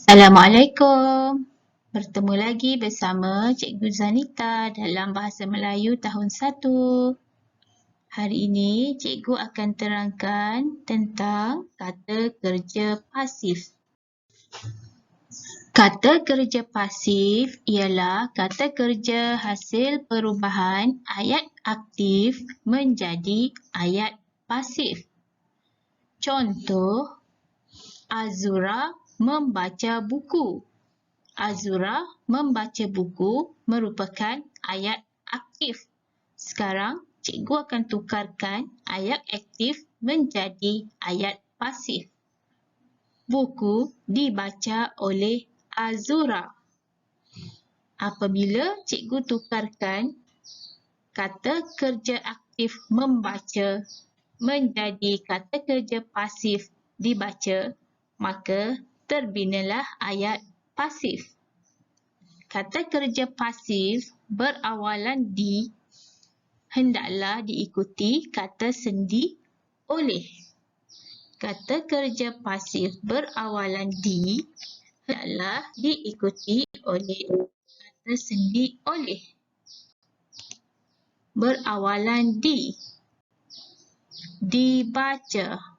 Assalamualaikum. Bertemu lagi bersama Cikgu Zanita dalam Bahasa Melayu tahun 1. Hari ini Cikgu akan terangkan tentang kata kerja pasif. Kata kerja pasif ialah kata kerja hasil perubahan ayat aktif menjadi ayat pasif. Contoh, Azura membaca buku. Azura membaca buku merupakan ayat aktif. Sekarang, cikgu akan tukarkan ayat aktif menjadi ayat pasif. Buku dibaca oleh Azura. Apabila cikgu tukarkan kata kerja aktif membaca menjadi kata kerja pasif dibaca, maka terbinalah ayat pasif. Kata kerja pasif berawalan di hendaklah diikuti kata sendi oleh. Kata kerja pasif berawalan di hendaklah diikuti oleh kata sendi oleh. Berawalan di. Dibaca.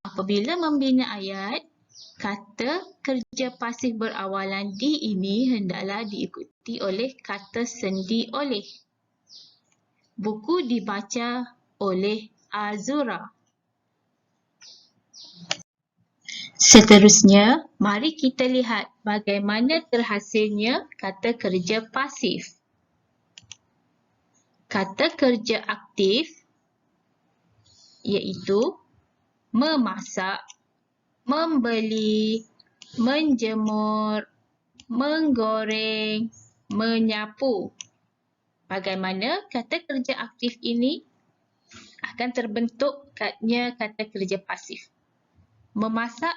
Apabila membina ayat, kata kerja pasif berawalan di ini hendaklah diikuti oleh kata sendi oleh. Buku dibaca oleh Azura. Seterusnya, mari kita lihat bagaimana terhasilnya kata kerja pasif. Kata kerja aktif iaitu memasak, membeli, menjemur, menggoreng, menyapu. Bagaimana kata kerja aktif ini akan terbentuk kata kerja pasif. Memasak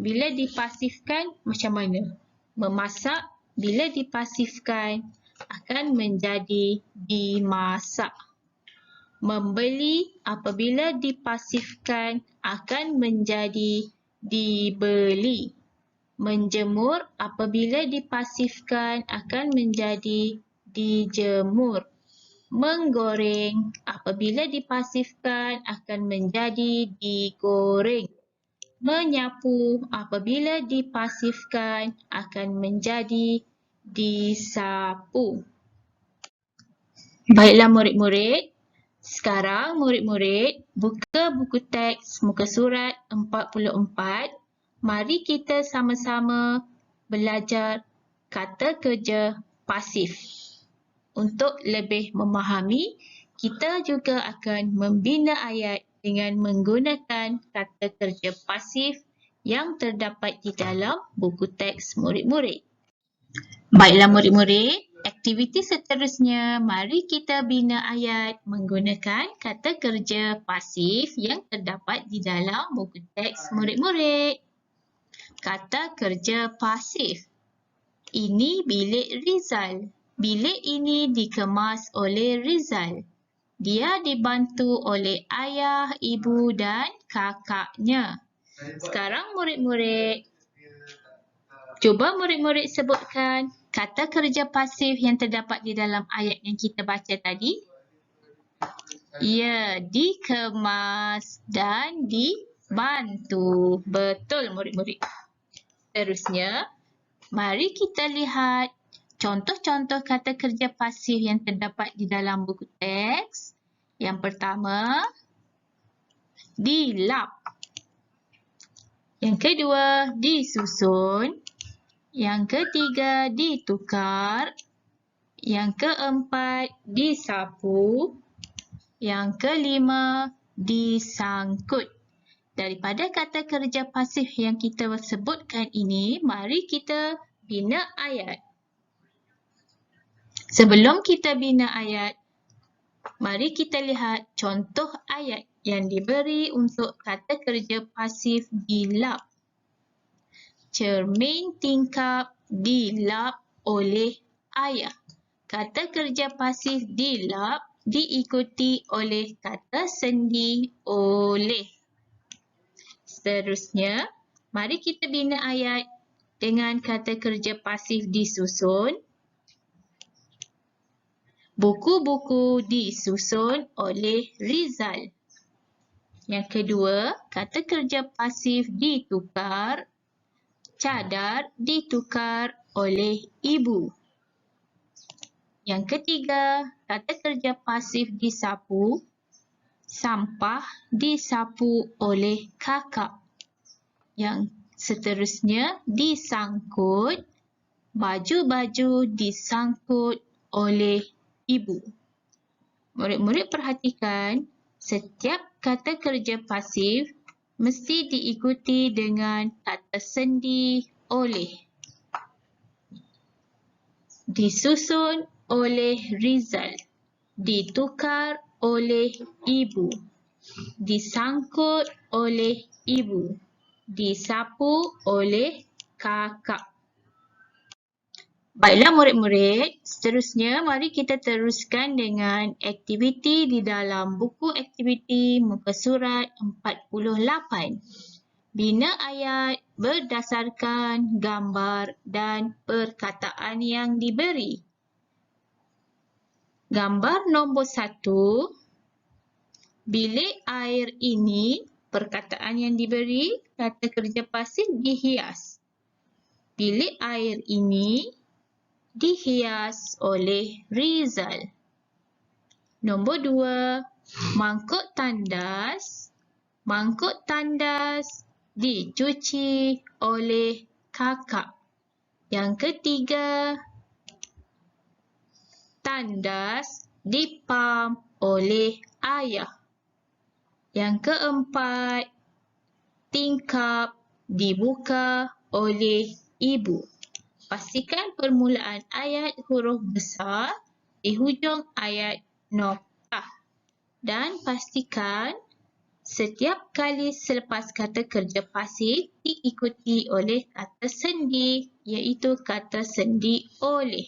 bila dipasifkan macam mana? Memasak bila dipasifkan akan menjadi dimasak. Membeli apabila dipasifkan akan menjadi dibeli. Menjemur apabila dipasifkan akan menjadi dijemur. Menggoreng apabila dipasifkan akan menjadi digoreng. Menyapu apabila dipasifkan akan menjadi disapu. Baiklah murid-murid, sekarang murid-murid buka buku teks muka surat 44. Mari kita sama-sama belajar kata kerja pasif. Untuk lebih memahami, kita juga akan membina ayat dengan menggunakan kata kerja pasif yang terdapat di dalam buku teks murid-murid. Baiklah murid-murid, aktiviti seterusnya, mari kita bina ayat menggunakan kata kerja pasif yang terdapat di dalam buku teks murid-murid. Kata kerja pasif. Ini bilik Rizal. Bilik ini dikemas oleh Rizal. Dia dibantu oleh ayah, ibu dan kakaknya. Sekarang murid-murid, cuba murid-murid sebutkan kata kerja pasif yang terdapat di dalam ayat yang kita baca tadi. Ya, dikemas dan dibantu. Betul murid-murid. Seterusnya, mari kita lihat contoh-contoh kata kerja pasif yang terdapat di dalam buku teks. Yang pertama, dilap. Yang kedua, disusun. Yang ketiga, ditukar. Yang keempat, disapu. Yang kelima, disangkut. Daripada kata kerja pasif yang kita sebutkan ini, mari kita bina ayat. Sebelum kita bina ayat, mari kita lihat contoh ayat yang diberi untuk kata kerja pasif dilap. Cermin tingkap dilap oleh ayah. Kata kerja pasif dilap diikuti oleh kata sendi oleh. Seterusnya, mari kita bina ayat dengan kata kerja pasif disusun. Buku-buku disusun oleh Rizal. Yang kedua, kata kerja pasif ditukar. Cadar ditukar oleh ibu. Yang ketiga, kata kerja pasif disapu. Sampah disapu oleh kakak. Yang seterusnya, disangkut. Baju-baju disangkut oleh ibu. Murid-murid perhatikan, setiap kata kerja pasif mesti diikuti dengan kata sendi oleh. Disusun oleh Rizal. Ditukar oleh ibu. Disangkut oleh ibu. Disapu oleh kakak. Baiklah murid-murid, seterusnya mari kita teruskan dengan aktiviti di dalam buku aktiviti muka surat 48. Bina ayat berdasarkan gambar dan perkataan yang diberi. Gambar nombor 1, bilik air ini, perkataan yang diberi, kata kerja pasif dihias. Bilik air ini dihias oleh Rizal. Nombor 2, mangkuk tandas. Mangkuk tandas dicuci oleh kakak. Yang ketiga, tandas dipam oleh ayah. Yang keempat, tingkap dibuka oleh ibu. Pastikan permulaan ayat huruf besar di hujung ayat noktah. Dan pastikan setiap kali selepas kata kerja pasif diikuti oleh kata sendi, iaitu kata sendi oleh.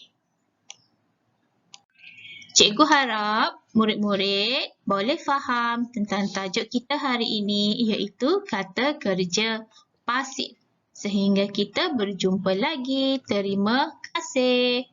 Cikgu harap murid-murid boleh faham tentang tajuk kita hari ini, iaitu kata kerja pasif. Sehingga kita berjumpa lagi. Terima kasih.